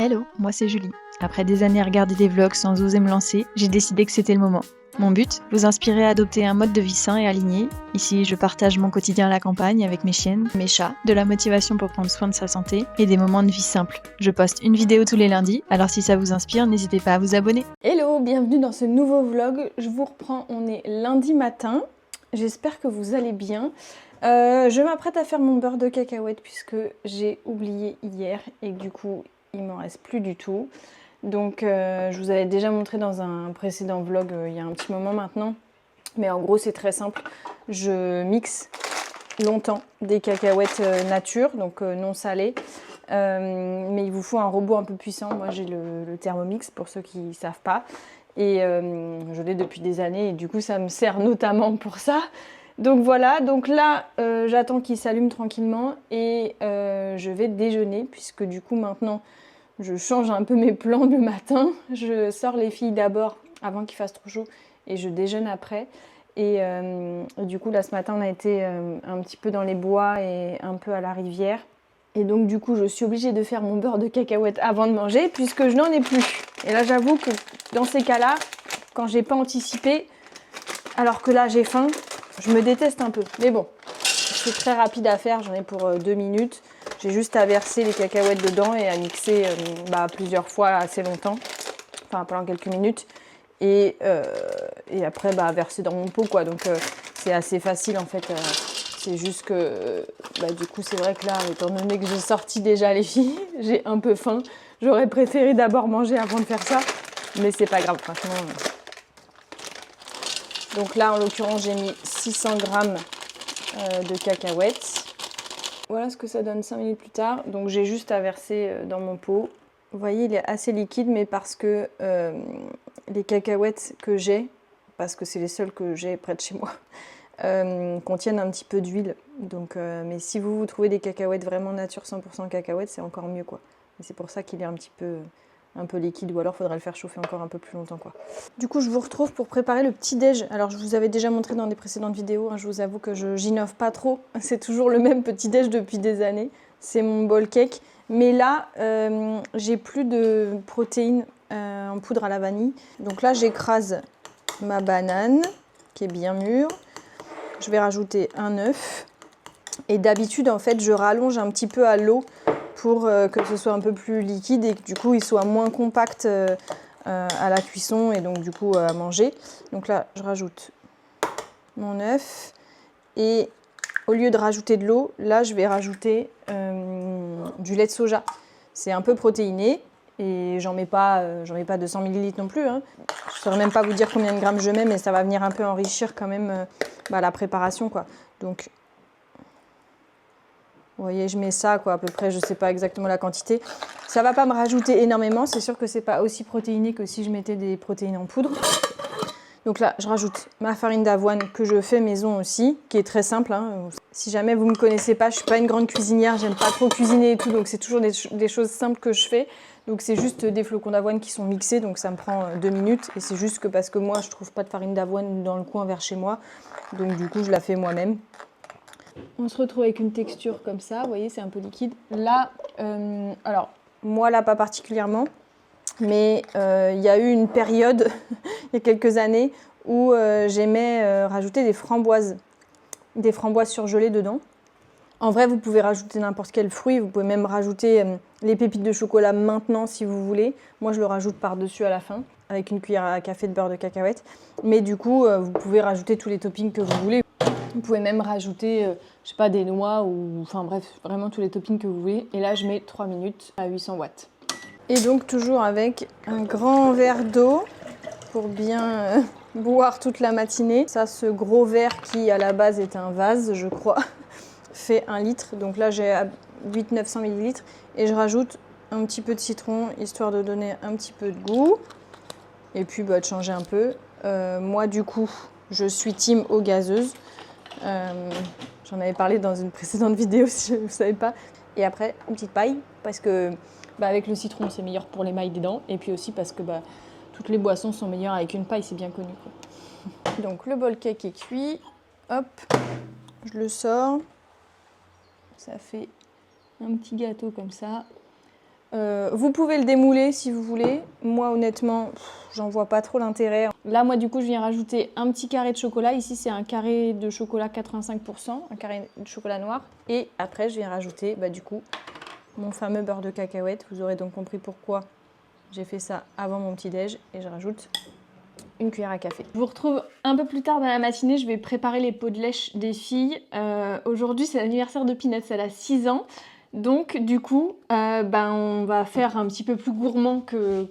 Hello, moi c'est Julie. Après des années à regarder des vlogs sans oser me lancer, j'ai décidé que c'était le moment. Mon but, vous inspirer à adopter un mode de vie sain et aligné. Ici, je partage mon quotidien à la campagne avec mes chiennes, mes chats, de la motivation pour prendre soin de sa santé et des moments de vie simples. Je poste une vidéo tous les lundis, alors si ça vous inspire, n'hésitez pas à vous abonner. Hello, bienvenue dans ce nouveau vlog. Je vous reprends, on est lundi matin. J'espère que vous allez bien. Je m'apprête à faire mon beurre de cacahuète puisque j'ai oublié hier et du coup il m'en reste plus du tout. Donc je vous avais déjà montré dans un précédent vlog il y a un petit moment maintenant. Mais en gros c'est très simple. Je mixe longtemps des cacahuètes nature, donc non salées. Mais il vous faut un robot un peu puissant. Moi j'ai le Thermomix pour ceux qui ne savent pas. Et je l'ai depuis des années et du coup ça me sert notamment pour ça. Donc voilà, donc là j'attends qu'il s'allume tranquillement et je vais déjeuner puisque du coup maintenant je change un peu mes plans le matin. Je sors les filles d'abord avant qu'il fasse trop chaud et je déjeune après. Et du coup là ce matin on a été un petit peu dans les bois et un peu à la rivière. Et donc du coup je suis obligée de faire mon beurre de cacahuète avant de manger puisque je n'en ai plus. Et là j'avoue que dans ces cas-là, quand j'ai pas anticipé, alors que là j'ai faim, je me déteste un peu. Mais bon, c'est très rapide à faire, j'en ai pour 2 minutes. J'ai juste à verser les cacahuètes dedans et à mixer plusieurs fois assez longtemps, enfin pendant quelques minutes. Et après verser dans mon pot quoi. Donc c'est assez facile en fait. C'est juste que du coup c'est vrai que là, étant donné que j'ai sorti déjà les filles, j'ai un peu faim. J'aurais préféré d'abord manger avant de faire ça, mais c'est pas grave franchement. Donc là en l'occurrence j'ai mis 600 grammes de cacahuètes. Voilà ce que ça donne 5 minutes plus tard. Donc j'ai juste à verser dans mon pot. Vous voyez il est assez liquide mais parce que les cacahuètes que j'ai, parce que c'est les seules que j'ai près de chez moi, contiennent un petit peu d'huile. Donc, mais si vous trouvez des cacahuètes vraiment nature 100% cacahuètes, c'est encore mieux quoi. Et c'est pour ça qu'il est un peu liquide ou alors il faudrait le faire chauffer encore un peu plus longtemps quoi. Du coup je vous retrouve pour préparer le petit déj. Alors je vous avais déjà montré dans des précédentes vidéos, hein, je vous avoue que j'innove pas trop. C'est toujours le même petit déj depuis des années. C'est mon bowl cake. Mais là j'ai plus de protéines en poudre à la vanille. Donc là j'écrase ma banane qui est bien mûre. Je vais rajouter un œuf. Et d'habitude, en fait, je rallonge un petit peu à l'eau pour que ce soit un peu plus liquide et que du coup, il soit moins compact à la cuisson et donc du coup à manger. Donc là, je rajoute mon œuf. Et au lieu de rajouter de l'eau, là, je vais rajouter du lait de soja. C'est un peu protéiné. Et j'en mets pas 200 ml non plus. Hein. Je ne saurais même pas vous dire combien de grammes je mets, mais ça va venir un peu enrichir quand même la préparation, quoi. Donc, vous voyez, je mets ça, quoi, à peu près, je ne sais pas exactement la quantité. Ça ne va pas me rajouter énormément, c'est sûr que ce n'est pas aussi protéiné que si je mettais des protéines en poudre. Donc là, je rajoute ma farine d'avoine que je fais maison aussi, qui est très simple. Hein. Si jamais vous ne me connaissez pas, je ne suis pas une grande cuisinière, j'aime pas trop cuisiner et tout, donc c'est toujours des choses simples que je fais. Donc c'est juste des flocons d'avoine qui sont mixés, donc ça me prend 2 minutes. Et c'est juste que parce que moi, je ne trouve pas de farine d'avoine dans le coin vers chez moi, donc du coup, je la fais moi-même. On se retrouve avec une texture comme ça, vous voyez, c'est un peu liquide. Là, alors, moi là, pas particulièrement, mais il y a eu une période, il y a quelques années, où j'aimais rajouter des framboises surgelées dedans. En vrai, vous pouvez rajouter n'importe quel fruit, vous pouvez même rajouter les pépites de chocolat maintenant si vous voulez. Moi, je le rajoute par-dessus à la fin, avec une cuillère à café de beurre de cacahuète. Mais du coup, vous pouvez rajouter tous les toppings que vous voulez. Vous pouvez même rajouter, je sais pas, des noix ou enfin bref, vraiment tous les toppings que vous voulez. Et là, je mets 3 minutes à 800 watts. Et donc toujours avec un grand verre d'eau pour bien boire toute la matinée. Ça, ce gros verre qui à la base est un vase, je crois, fait 1 litre. Donc là, j'ai 800-900 ml et je rajoute un petit peu de citron histoire de donner un petit peu de goût. Et puis de changer un peu. Moi, du coup, je suis team eau gazeuse. J'en avais parlé dans une précédente vidéo si vous ne savez pas. Et après, une petite paille, parce que avec le citron, c'est meilleur pour l'émail des dents. Et puis aussi parce que toutes les boissons sont meilleures avec une paille, c'est bien connu, quoi. Donc le bowl cake est cuit. Hop, je le sors. Ça fait un petit gâteau comme ça. Vous pouvez le démouler si vous voulez. Moi, honnêtement, j'en vois pas trop l'intérêt. Là, moi, du coup, je viens rajouter un petit carré de chocolat. Ici, c'est un carré de chocolat 85%, un carré de chocolat noir. Et après, je viens rajouter, du coup, mon fameux beurre de cacahuète. Vous aurez donc compris pourquoi j'ai fait ça avant mon petit-déj. Et je rajoute une cuillère à café. Je vous retrouve un peu plus tard dans la matinée. Je vais préparer les pots de lèche des filles. Aujourd'hui, c'est l'anniversaire de Peanuts. Elle a 6 ans. Donc du coup, on va faire un petit peu plus gourmand que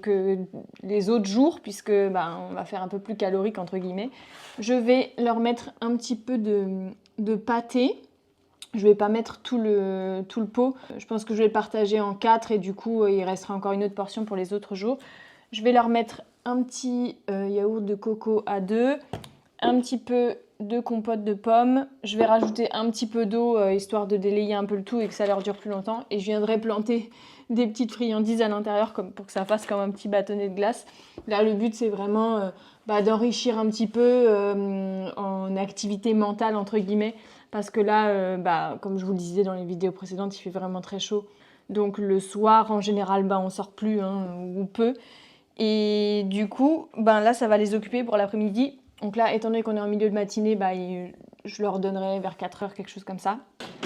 les autres jours, puisque on va faire un peu plus calorique entre guillemets. Je vais leur mettre un petit peu de pâté. Je vais pas mettre tout le pot. Je pense que je vais le partager en 4 et du coup il restera encore une autre portion pour les autres jours. Je vais leur mettre un petit yaourt de coco à 2, un petit peu de compote de pommes. Je vais rajouter un petit peu d'eau histoire de délayer un peu le tout et que ça leur dure plus longtemps. Et je viendrai planter des petites friandises à l'intérieur pour que ça fasse comme un petit bâtonnet de glace. Là, le but, c'est vraiment d'enrichir un petit peu en activité mentale, entre guillemets. Parce que là, comme je vous le disais dans les vidéos précédentes, il fait vraiment très chaud. Donc le soir, en général, on sort plus ou peu. Et du coup, là, ça va les occuper pour l'après-midi. Donc là, étant donné qu'on est en milieu de matinée, je leur donnerai vers 4 heures, quelque chose comme ça.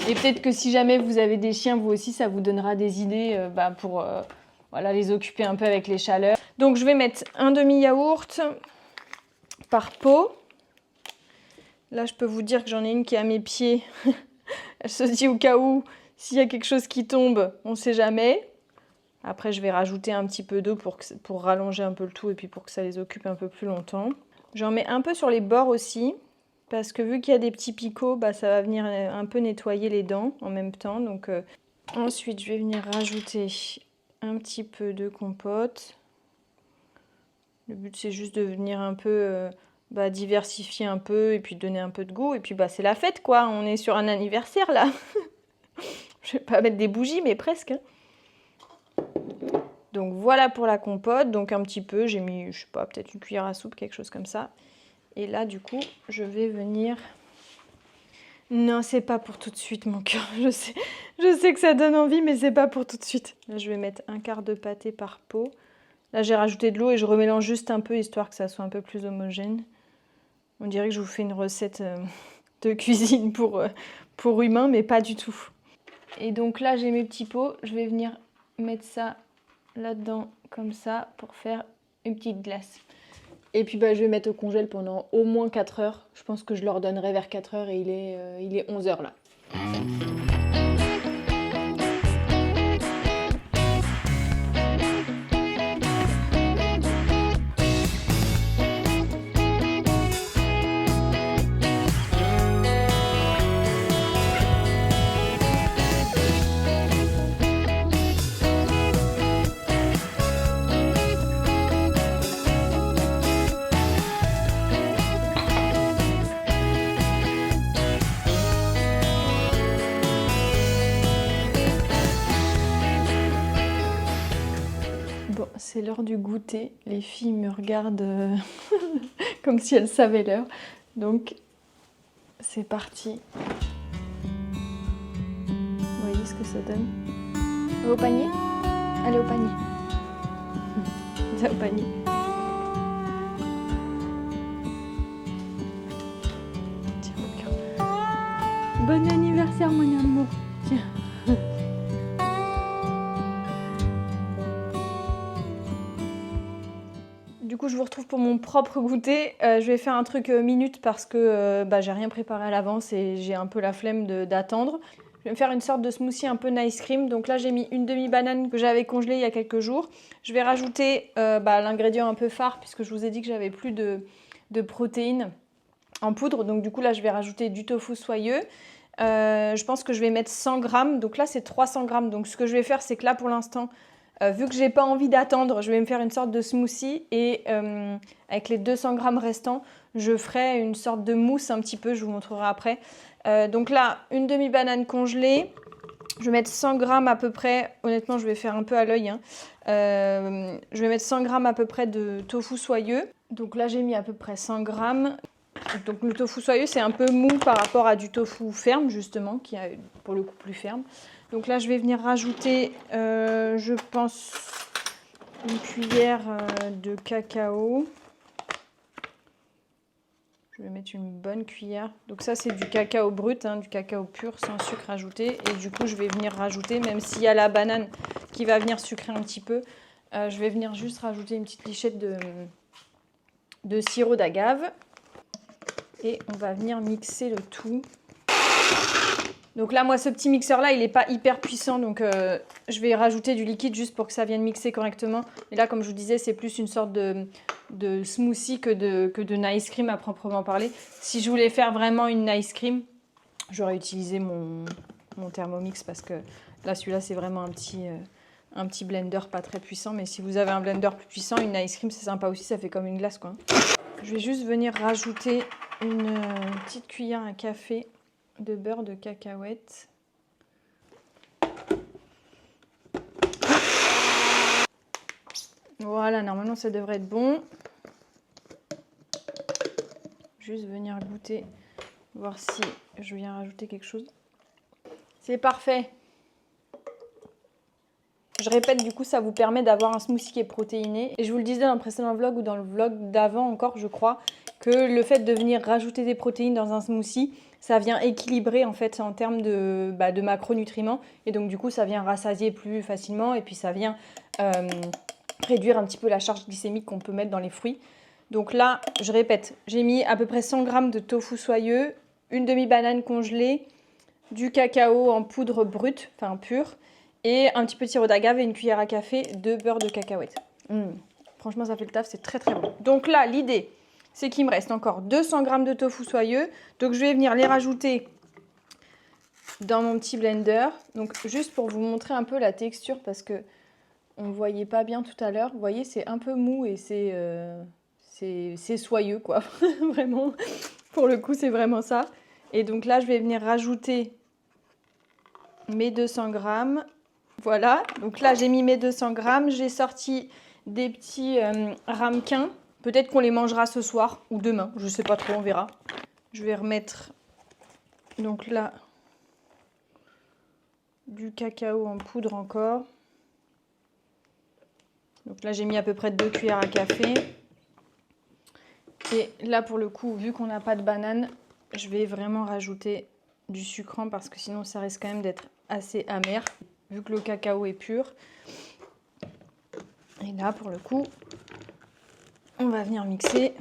Et peut-être que si jamais vous avez des chiens, vous aussi, ça vous donnera des idées pour les occuper un peu avec les chaleurs. Donc je vais mettre un demi-yaourt par pot. Là, je peux vous dire que j'en ai une qui est à mes pieds. Elle se dit au cas où, s'il y a quelque chose qui tombe, on ne sait jamais. Après, je vais rajouter un petit peu d'eau pour rallonger un peu le tout et puis pour que ça les occupe un peu plus longtemps. J'en mets un peu sur les bords aussi, parce que vu qu'il y a des petits picots, ça va venir un peu nettoyer les dents en même temps. Donc, ensuite, je vais venir rajouter un petit peu de compote. Le but, c'est juste de venir un peu diversifier un peu et puis donner un peu de goût. Et puis, c'est la fête, quoi. On est sur un anniversaire, là. Je vais pas mettre des bougies, mais presque. Donc voilà pour la compote, donc un petit peu, j'ai mis, je sais pas, peut-être une cuillère à soupe, quelque chose comme ça. Et là, du coup, je vais venir... Non, c'est pas pour tout de suite, mon cœur, je sais que ça donne envie, mais c'est pas pour tout de suite. Là, je vais mettre un quart de pâté par pot. Là, j'ai rajouté de l'eau et je remélange juste un peu, histoire que ça soit un peu plus homogène. On dirait que je vous fais une recette de cuisine pour humains, mais pas du tout. Et donc là, j'ai mes petits pots, je vais venir mettre ça là-dedans comme ça pour faire une petite glace. Et puis je vais mettre au congèle pendant au moins 4 heures. Je pense que je leur donnerai vers 4 heures et il est 11 heures là. Bon, c'est l'heure du goûter. Les filles me regardent comme si elles savaient l'heure. Donc, c'est parti. Vous voyez ce que ça donne? Au panier? Allez au panier. Allez au panier. Tiens, mon cœur. Bon anniversaire, mon amour. Tiens. Du coup, je vous retrouve pour mon propre goûter. Je vais faire un truc minute parce que j'ai rien préparé à l'avance et j'ai un peu la flemme d'attendre. Je vais me faire une sorte de smoothie un peu nice cream. Donc là, j'ai mis une demi-banane que j'avais congelée il y a quelques jours. Je vais rajouter l'ingrédient un peu phare puisque je vous ai dit que j'avais plus de protéines en poudre. Donc du coup, là, je vais rajouter du tofu soyeux. Je pense que je vais mettre 100 grammes. Donc là, c'est 300 grammes. Donc ce que je vais faire, c'est que là, pour l'instant... vu que j'ai pas envie d'attendre, je vais me faire une sorte de smoothie et avec les 200 grammes restants, je ferai une sorte de mousse un petit peu, je vous montrerai après. Donc là, une demi-banane congelée, je vais mettre 100 grammes à peu près, honnêtement je vais faire un peu à l'œil, je vais mettre 100 grammes à peu près de tofu soyeux. Donc là j'ai mis à peu près 100 grammes. Donc le tofu soyeux c'est un peu mou par rapport à du tofu ferme justement, qui est pour le coup plus ferme. Donc là, je vais venir rajouter, je pense, une cuillère de cacao. Je vais mettre une bonne cuillère. Donc ça, c'est du cacao brut, hein, du cacao pur, sans sucre ajouté. Et du coup, je vais venir rajouter, même s'il y a la banane qui va venir sucrer un petit peu, je vais venir juste rajouter une petite lichette de sirop d'agave. Et on va venir mixer le tout. Donc là, moi, ce petit mixeur-là, il n'est pas hyper puissant. Donc, je vais rajouter du liquide juste pour que ça vienne mixer correctement. Et là, comme je vous disais, c'est plus une sorte de smoothie que de ice cream à proprement parler. Si je voulais faire vraiment une ice cream, j'aurais utilisé mon Thermomix parce que là, celui-là, c'est vraiment un petit blender pas très puissant. Mais si vous avez un blender plus puissant, une ice cream, c'est sympa aussi. Ça fait comme une glace, quoi. Je vais juste venir rajouter une petite cuillère à café de beurre de cacahuète. Voilà, normalement ça devrait être bon. Juste venir goûter, voir si je viens rajouter quelque chose. C'est parfait. Je répète, du coup, ça vous permet d'avoir un smoothie qui est protéiné. Et je vous le disais dans le précédent vlog ou dans le vlog d'avant encore, je crois, que le fait de venir rajouter des protéines dans un smoothie, ça vient équilibrer en fait en termes de macronutriments. Et donc du coup, ça vient rassasier plus facilement et puis ça vient réduire un petit peu la charge glycémique qu'on peut mettre dans les fruits. Donc là, je répète, j'ai mis à peu près 100 g de tofu soyeux, une demi-banane congelée, du cacao en poudre brute, enfin pure, et un petit peu de sirop d'agave et une cuillère à café de beurre de cacahuète. Franchement, ça fait le taf, c'est très très bon. Donc là, l'idée, c'est qu'il me reste encore 200 g de tofu soyeux. Donc je vais venir les rajouter dans mon petit blender. Donc juste pour vous montrer un peu la texture, parce que on ne voyait pas bien tout à l'heure. Vous voyez, c'est un peu mou et c'est soyeux, quoi. Vraiment, pour le coup, c'est vraiment ça. Et donc là, je vais venir rajouter mes 200 g. Voilà, donc là, j'ai mis mes 200 g. J'ai sorti des petits ramequins. Peut-être qu'on les mangera ce soir ou demain, je ne sais pas trop, on verra. Je vais remettre, donc là, du cacao en poudre encore. Donc là, j'ai mis à peu près 2 cuillères à café. Et là, pour le coup, vu qu'on n'a pas de banane, je vais vraiment rajouter du sucrant parce que sinon, ça risque quand même d'être assez amer, vu que le cacao est pur. Et là, pour le coup, on va venir mixer.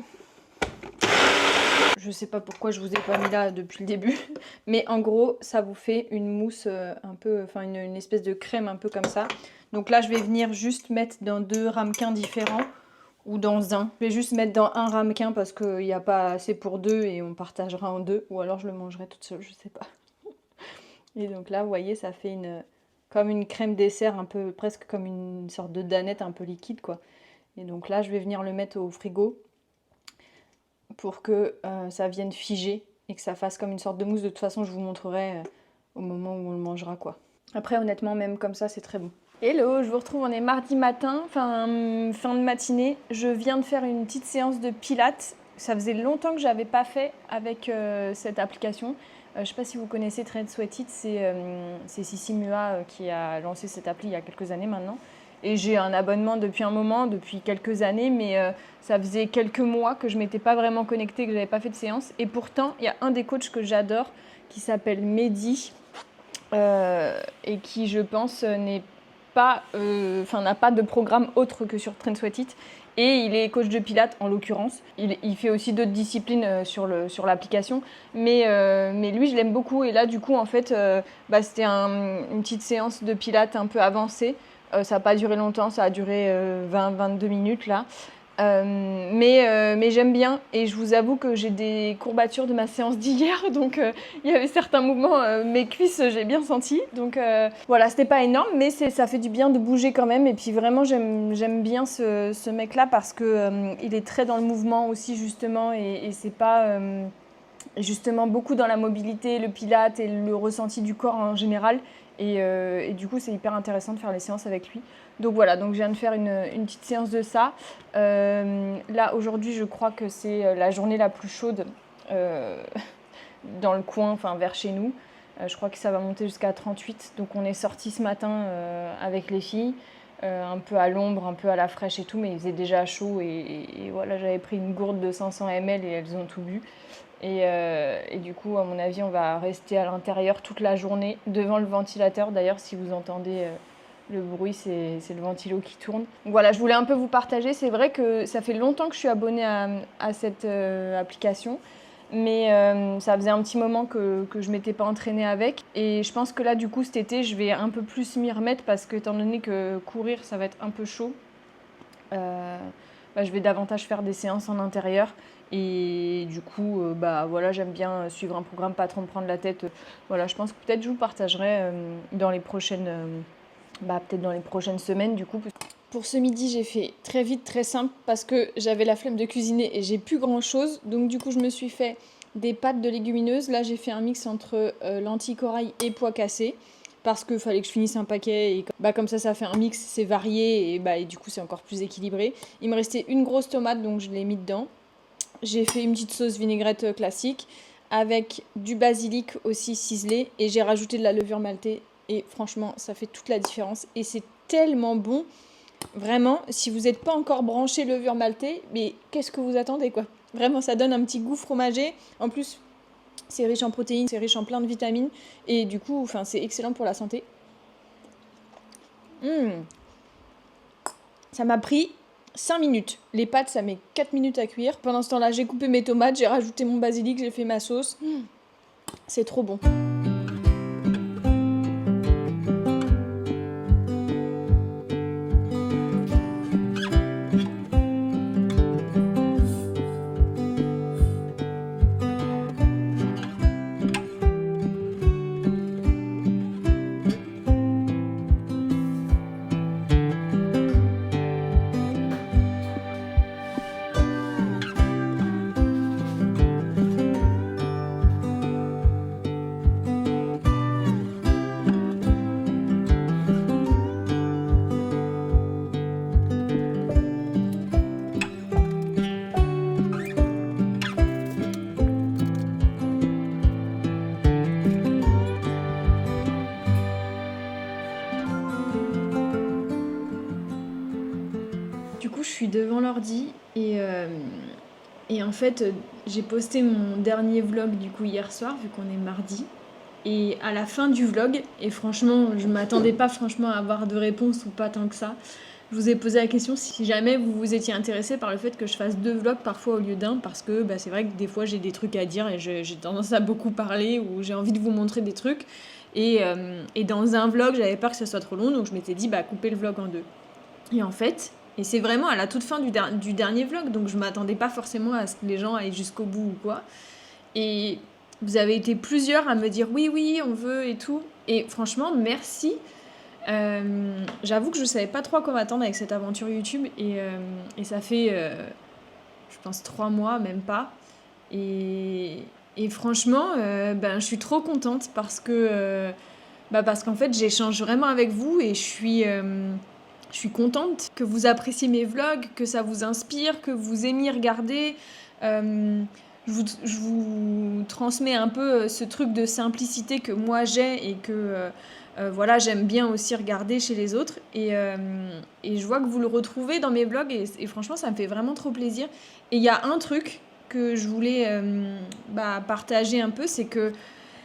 Je ne sais pas pourquoi je vous ai pas mis là depuis le début, mais en gros, ça vous fait une mousse un peu, enfin une espèce de crème un peu comme ça. Donc là, je vais venir juste mettre dans 2 ramequins différents ou dans un. Je vais juste mettre dans un ramequin parce qu'il n'y a pas assez pour 2 et on partagera en 2, ou alors je le mangerai toute seule, je sais pas. Et donc là, vous voyez, ça fait comme une crème dessert, un peu presque comme une sorte de danette un peu liquide, quoi. Et donc là, je vais venir le mettre au frigo pour que ça vienne figer et que ça fasse comme une sorte de mousse. De toute façon, je vous montrerai au moment où on le mangera, quoi. Après, honnêtement, même comme ça, c'est très bon. Hello, je vous retrouve, on est mardi matin, fin de matinée. Je viens de faire une petite séance de pilates. Ça faisait longtemps que je n'avais pas fait avec cette application. Je ne sais pas si vous connaissez Train Sweat It, c'est Sissi Mua qui a lancé cette appli il y a quelques années maintenant. Et j'ai un abonnement depuis un moment, depuis quelques années, mais ça faisait quelques mois que je ne m'étais pas vraiment connectée, que je n'avais pas fait de séance. Et pourtant, il y a un des coachs que j'adore qui s'appelle Mehdi et qui, je pense, n'a pas de programme autre que sur Train Sweat It. Et il est coach de pilates en l'occurrence. Il fait aussi d'autres disciplines sur l'application. Mais lui, je l'aime beaucoup. Et là, du coup, en fait, c'était une petite séance de pilates un peu avancée. Ça n'a pas duré longtemps, ça a duré 20-22 minutes là. Mais j'aime bien et je vous avoue que j'ai des courbatures de ma séance d'hier. Donc il y avait certains mouvements, mes cuisses, j'ai bien senti. Donc voilà, c'était pas énorme, mais ça fait du bien de bouger quand même. Et puis vraiment, j'aime bien ce mec-là parce que il est très dans le mouvement aussi justement. Et c'est pas justement beaucoup dans la mobilité, le pilate et le ressenti du corps en général. Et du coup, c'est hyper intéressant de faire les séances avec lui. Donc voilà, donc je viens de faire une petite séance de ça. Là, aujourd'hui, je crois que c'est la journée la plus chaude dans le coin, enfin vers chez nous. Je crois que ça va monter jusqu'à 38. Donc on est sorti ce matin avec les filles, un peu à l'ombre, un peu à la fraîche et tout, mais il faisait déjà chaud et voilà, j'avais pris une gourde de 500 ml et elles ont tout bu. Et du coup, à mon avis, on va rester à l'intérieur toute la journée devant le ventilateur. D'ailleurs, si vous entendez le bruit, c'est le ventilo qui tourne. Donc voilà, je voulais un peu vous partager. C'est vrai que ça fait longtemps que je suis abonnée à cette application. Mais ça faisait un petit moment que je ne m'étais pas entraînée avec. Et je pense que là, du coup, cet été, je vais un peu plus m'y remettre parce que, étant donné que courir, ça va être un peu chaud, je vais davantage faire des séances en intérieur. Et du coup, voilà, j'aime bien suivre un programme, pas trop me prendre la tête. Voilà, je pense que peut-être je vous partagerai dans les prochaines, peut-être dans les prochaines semaines, du coup. Pour ce midi, j'ai fait très vite, très simple, parce que j'avais la flemme de cuisiner et j'ai plus grand-chose. Donc du coup, je me suis fait des pâtes de légumineuses. Là, j'ai fait un mix entre lentilles corail et pois cassés, parce qu'il fallait que je finisse un paquet. Et comme ça fait un mix, c'est varié et du coup, c'est encore plus équilibré. Il me restait une grosse tomate, donc je l'ai mis dedans. J'ai fait une petite sauce vinaigrette classique avec du basilic aussi ciselé et j'ai rajouté de la levure maltée. Et franchement, ça fait toute la différence et c'est tellement bon. Vraiment, si vous n'êtes pas encore branché levure maltée, mais qu'est-ce que vous attendez quoi? Vraiment, ça donne un petit goût fromager. En plus, c'est riche en protéines, c'est riche en plein de vitamines. Et du coup, c'est excellent pour la santé. Ça m'a pris 5 minutes. Les pâtes, ça met 4 minutes à cuire. Pendant ce temps-là, j'ai coupé mes tomates, j'ai rajouté mon basilic, j'ai fait ma sauce. C'est trop bon. Du coup, je suis devant l'ordi et en fait, j'ai posté mon dernier vlog du coup hier soir, vu qu'on est mardi. Et à la fin du vlog, et franchement, je m'attendais pas franchement à avoir de réponse ou pas tant que ça. Je vous ai posé la question si jamais vous vous étiez intéressé par le fait que je fasse 2 vlogs parfois au lieu d'un, parce que c'est vrai que des fois j'ai des trucs à dire et j'ai tendance à beaucoup parler ou j'ai envie de vous montrer des trucs. Et dans un vlog, j'avais peur que ça soit trop long, donc je m'étais dit couper le vlog en 2. Et en fait, et c'est vraiment à la toute fin du dernier vlog, donc je m'attendais pas forcément à ce que les gens aillent jusqu'au bout ou quoi. Et vous avez été plusieurs à me dire oui, on veut et tout. Et franchement, merci. J'avoue que je savais pas trop à quoi m'attendre avec cette aventure YouTube. Et ça fait, je pense, 3 mois, même pas. Et franchement, je suis trop contente parce qu'en fait, j'échange vraiment avec vous et je suis contente que vous appréciez mes vlogs, que ça vous inspire, que vous aimiez regarder. Je vous transmets un peu ce truc de simplicité que moi j'ai et que j'aime bien aussi regarder chez les autres. Et je vois que vous le retrouvez dans mes vlogs et franchement, ça me fait vraiment trop plaisir. Et il y a un truc que je voulais partager un peu, c'est que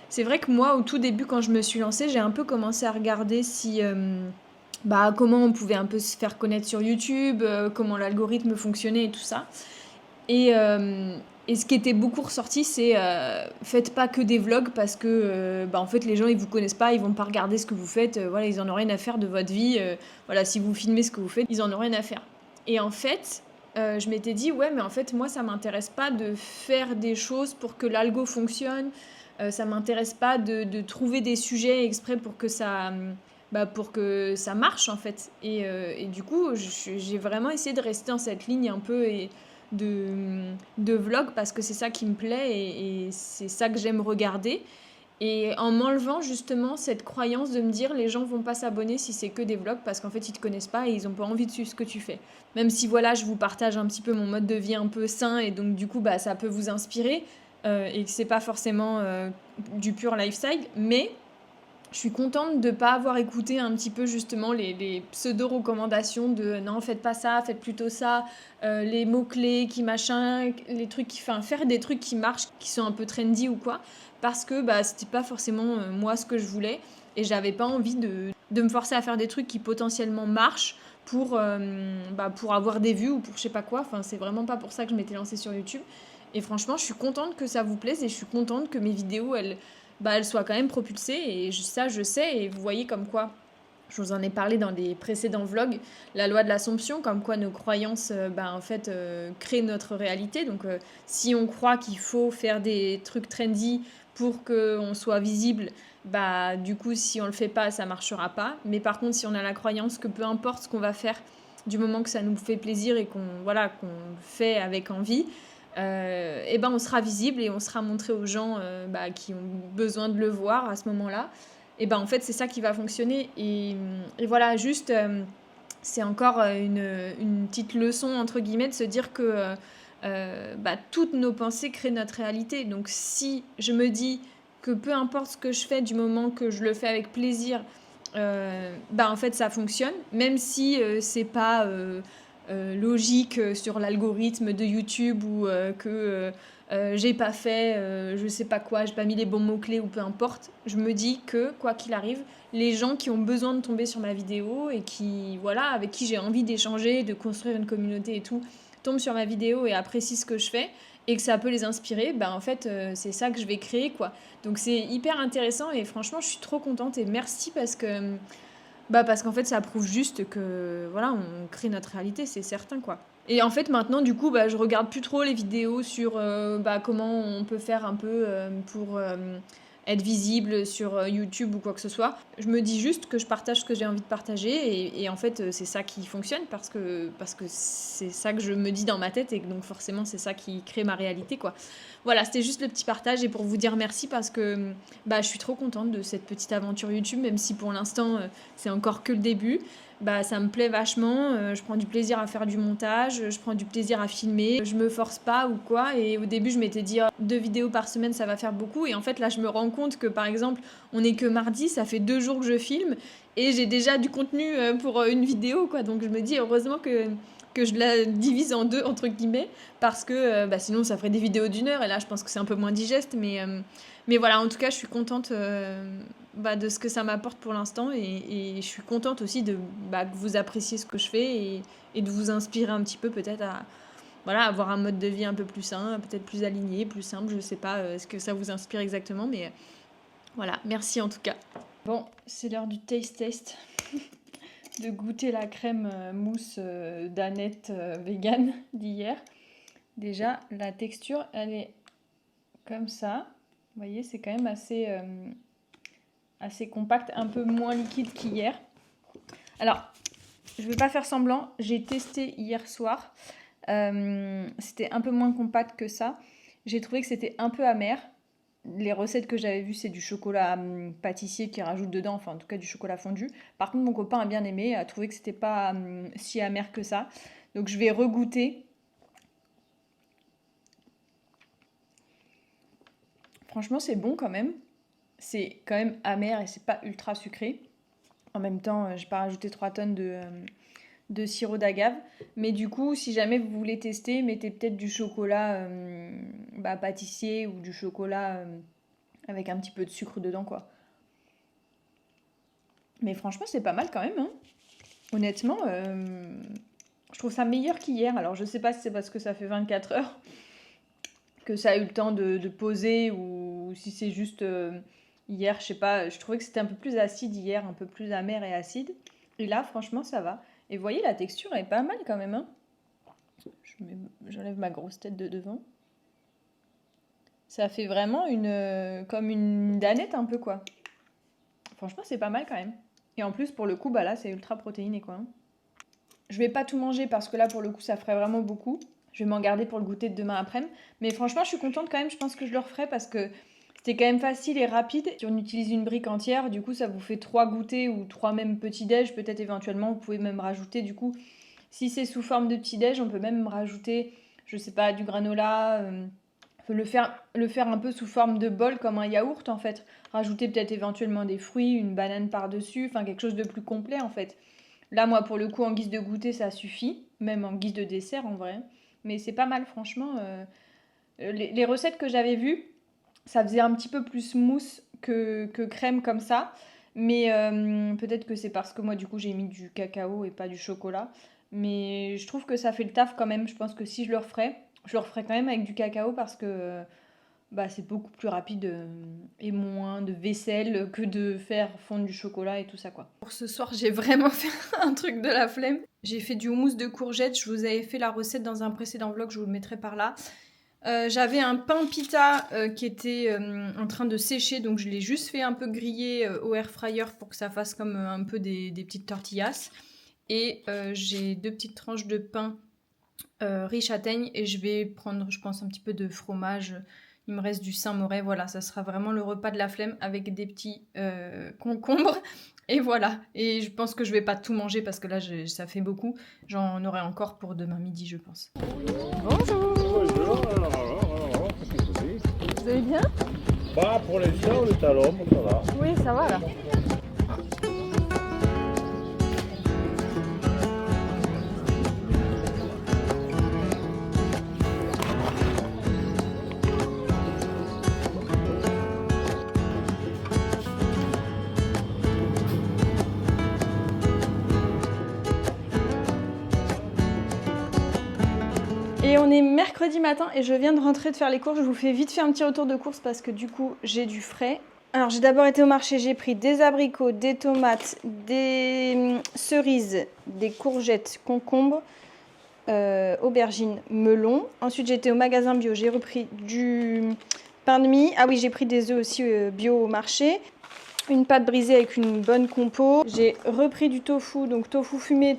c'est vrai que moi, au tout début, quand je me suis lancée, j'ai un peu commencé à regarder si... comment on pouvait un peu se faire connaître sur YouTube, comment l'algorithme fonctionnait et tout ça. Et ce qui était beaucoup ressorti, c'est faites pas que des vlogs parce que en fait les gens ils vous connaissent pas, ils vont pas regarder ce que vous faites, ils en ont rien à faire de votre vie. Si vous filmez ce que vous faites, ils en ont rien à faire. Et en fait, je m'étais dit ouais mais en fait moi ça m'intéresse pas de faire des choses pour que l'algo fonctionne. Ça m'intéresse pas de trouver des sujets exprès pour que ça marche en fait. Et du coup, j'ai vraiment essayé de rester dans cette ligne un peu de vlog parce que c'est ça qui me plaît et c'est ça que j'aime regarder. Et en m'enlevant justement cette croyance de me dire les gens vont pas s'abonner si c'est que des vlogs parce qu'en fait ils te connaissent pas et ils ont pas envie de suivre ce que tu fais. Même si je vous partage un petit peu mon mode de vie un peu sain et donc du coup ça peut vous inspirer et que c'est pas forcément du pur lifestyle, mais je suis contente de ne pas avoir écouté un petit peu justement les pseudo-recommandations de non, faites pas ça, faites plutôt ça, les mots-clés qui machin, les trucs qui. Enfin, faire des trucs qui marchent, qui sont un peu trendy ou quoi, parce que bah, c'était pas forcément moi ce que je voulais et j'avais pas envie de me forcer à faire des trucs qui potentiellement marchent pour avoir des vues ou pour je sais pas quoi. Enfin, c'est vraiment pas pour ça que je m'étais lancée sur YouTube. Et franchement, je suis contente que ça vous plaise et je suis contente que mes vidéos, elles soient quand même propulsées. Et ça, je sais. Et vous voyez comme quoi, je vous en ai parlé dans des précédents vlogs, la loi de l'Assomption, comme quoi nos croyances, créent notre réalité. Donc, si on croit qu'il faut faire des trucs trendy pour qu'on soit visible, bah, du coup, si on le fait pas, ça marchera pas. Mais par contre, si on a la croyance que peu importe ce qu'on va faire, du moment que ça nous fait plaisir et qu'on fait avec envie, et ben on sera visible et on sera montré aux gens qui ont besoin de le voir à ce moment-là. Et ben en fait c'est ça qui va fonctionner et voilà juste c'est encore une petite leçon entre guillemets de se dire que toutes nos pensées créent notre réalité. Donc si je me dis que peu importe ce que je fais du moment que je le fais avec plaisir, en fait ça fonctionne même si c'est pas logique sur l'algorithme de YouTube ou que j'ai pas fait je sais pas quoi, j'ai pas mis les bons mots-clés ou peu importe. Je me dis que quoi qu'il arrive, les gens qui ont besoin de tomber sur ma vidéo et qui voilà, avec qui j'ai envie d'échanger, de construire une communauté et tout, tombent sur ma vidéo et apprécient ce que je fais et que ça peut les inspirer, en fait c'est ça que je vais créer quoi. Donc c'est hyper intéressant et franchement je suis trop contente et merci parce qu'en fait, ça prouve juste que, voilà, on crée notre réalité, c'est certain, quoi. Et en fait, maintenant, du coup, je regarde plus trop les vidéos sur comment on peut faire un peu pour être visible sur YouTube ou quoi que ce soit. Je me dis juste que je partage ce que j'ai envie de partager et en fait, c'est ça qui fonctionne parce que c'est ça que je me dis dans ma tête et donc forcément, c'est ça qui crée ma réalité, quoi. Voilà, c'était juste le petit partage et pour vous dire merci parce que je suis trop contente de cette petite aventure YouTube, même si pour l'instant, c'est encore que le début. Ça me plaît vachement, je prends du plaisir à faire du montage, je prends du plaisir à filmer, je me force pas ou quoi et au début je m'étais dit 2 vidéos par semaine ça va faire beaucoup et en fait là je me rends compte que par exemple on est que mardi, ça fait 2 jours que je filme et j'ai déjà du contenu pour une vidéo quoi, donc je me dis heureusement que je la divise en deux entre guillemets parce que sinon ça ferait des vidéos d'1 heure et là je pense que c'est un peu moins digeste mais voilà, en tout cas je suis contente de ce que ça m'apporte pour l'instant et je suis contente aussi que vous appréciez ce que je fais et de vous inspirer un petit peu peut-être à voilà, avoir un mode de vie un peu plus sain, peut-être plus aligné, plus simple, je sais pas ce que ça vous inspire exactement, mais voilà, merci en tout cas. Bon, c'est l'heure du taste test, de goûter la crème mousse d'Annette vegan d'hier. Déjà, la texture, elle est comme ça. Vous voyez, c'est quand même assez compact, un peu moins liquide qu'hier. Alors, je ne vais pas faire semblant, j'ai testé hier soir. C'était un peu moins compact que ça. J'ai trouvé que c'était un peu amer. Les recettes que j'avais vues, c'est du chocolat pâtissier qui rajoute dedans, enfin en tout cas du chocolat fondu. Par contre, mon copain a bien aimé, a trouvé que c'était pas si amer que ça. Donc je vais regoûter. Franchement, c'est bon quand même. C'est quand même amer et c'est pas ultra sucré. En même temps, j'ai pas rajouté 3 tonnes de sirop d'agave. Mais du coup, si jamais vous voulez tester, mettez peut-être du chocolat pâtissier ou du chocolat avec un petit peu de sucre dedans, quoi. Mais franchement, c'est pas mal quand même, hein. Honnêtement, je trouve ça meilleur qu'hier. Alors, je sais pas si c'est parce que ça fait 24 heures que ça a eu le temps de poser ou si c'est juste hier, je sais pas. Je trouvais que c'était un peu plus acide hier, un peu plus amer et acide. Et là, franchement, ça va. Et vous voyez, la texture est pas mal quand même, hein. J'enlève ma grosse tête de devant. Ça fait vraiment comme une danette un peu, quoi. Franchement, c'est pas mal quand même. Et en plus, pour le coup, là, c'est ultra protéiné, quoi. Je vais pas tout manger parce que là, pour le coup, ça ferait vraiment beaucoup. Je vais m'en garder pour le goûter de demain après-midi. Mais franchement, je suis contente quand même. Je pense que je le referai parce que c'était quand même facile et rapide. Si on utilise une brique entière, du coup, ça vous fait 3 goûters ou 3 même petits-déj. Peut-être éventuellement, vous pouvez même rajouter, du coup, si c'est sous forme de petit-déj, on peut même rajouter, je sais pas, du granola, le faire un peu sous forme de bol comme un yaourt en fait. Rajouter peut-être éventuellement des fruits, une banane par-dessus, enfin quelque chose de plus complet en fait. Là, moi, pour le coup, en guise de goûter, ça suffit. Même en guise de dessert, en vrai. Mais c'est pas mal, franchement. Les recettes que j'avais vues, ça faisait un petit peu plus mousse que crème comme ça. Mais peut-être que c'est parce que moi, du coup, j'ai mis du cacao et pas du chocolat. Mais je trouve que ça fait le taf quand même. Je pense que si je le referais quand même avec du cacao parce que bah, c'est beaucoup plus rapide et moins de vaisselle que de faire fondre du chocolat et tout ça quoi. Pour ce soir, j'ai vraiment fait un truc de la flemme. J'ai fait du houmous de courgettes. Je vous avais fait la recette dans un précédent vlog, je vous le mettrai par là. J'avais un pain pita qui était en train de sécher, donc je l'ai juste fait un peu griller au air fryer pour que ça fasse comme un peu des petites tortillas. Et j'ai 2 petites tranches de pain riz châtaigne et je vais prendre, je pense, un petit peu de fromage. Il me reste du Saint-Moret, voilà, ça sera vraiment le repas de la flemme avec des petits concombres. Et voilà, et je pense que je vais pas tout manger parce que là, ça fait beaucoup. J'en aurai encore pour demain midi, je pense. Bonjour. Vous allez bien? Bah, pour l'instant, on est à l'homme, ça va. Oui, ça va là. Et on est mercredi matin et je viens de rentrer de faire les courses. Je vous fais vite fait un petit retour de course parce que du coup j'ai du frais. Alors j'ai d'abord été au marché, j'ai pris des abricots, des tomates, des cerises, des courgettes, concombres, aubergines, melons. Ensuite j'ai été au magasin bio, j'ai repris du pain de mie. Ah oui, j'ai pris des œufs aussi bio au marché. Une pâte brisée avec une bonne compo. J'ai repris du tofu, donc tofu fumé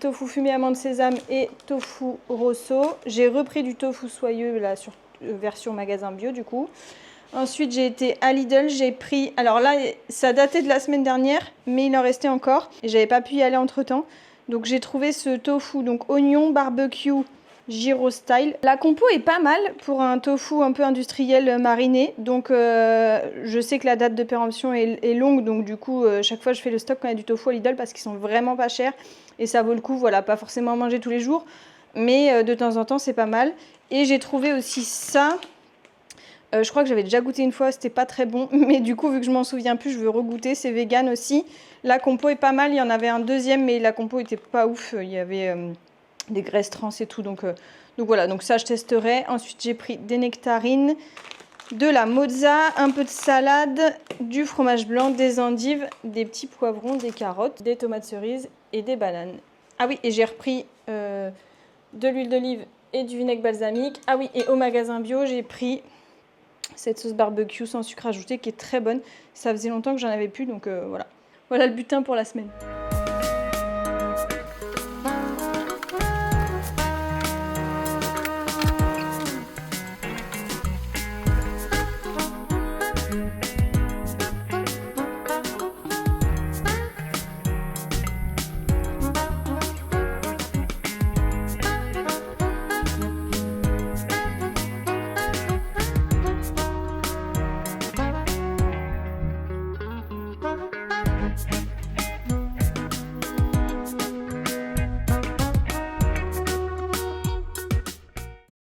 amande sésame et tofu rosso. J'ai repris du tofu soyeux, là, sur version magasin bio, du coup. Ensuite, j'ai été à Lidl, j'ai pris... Alors là, ça datait de la semaine dernière, mais il en restait encore. Et j'avais pas pu y aller entre-temps. Donc j'ai trouvé ce tofu, donc oignon, barbecue, gyro style. La compo est pas mal pour un tofu un peu industriel mariné. Donc je sais que la date de péremption est longue. Donc du coup, chaque fois je fais le stock quand il y a du tofu à Lidl parce qu'ils sont vraiment pas chers. Et ça vaut le coup, voilà, pas forcément manger tous les jours. Mais de temps en temps, c'est pas mal. Et j'ai trouvé aussi ça. Je crois que j'avais déjà goûté une fois, c'était pas très bon. Mais du coup, vu que je m'en souviens plus, je veux regoûter. C'est vegan aussi. La compo est pas mal. Il y en avait un deuxième, mais la compo était pas ouf. Il y avait... des graisses trans et tout, donc voilà, donc ça je testerai. Ensuite j'ai pris des nectarines, de la mozza, un peu de salade, du fromage blanc, des endives, des petits poivrons, des carottes, des tomates cerises et des bananes. Ah oui, et j'ai repris de l'huile d'olive et du vinaigre balsamique. Ah oui, et au magasin bio j'ai pris cette sauce barbecue sans sucre ajouté qui est très bonne. Ça faisait longtemps que j'en avais plus, donc voilà. Voilà le butin pour la semaine.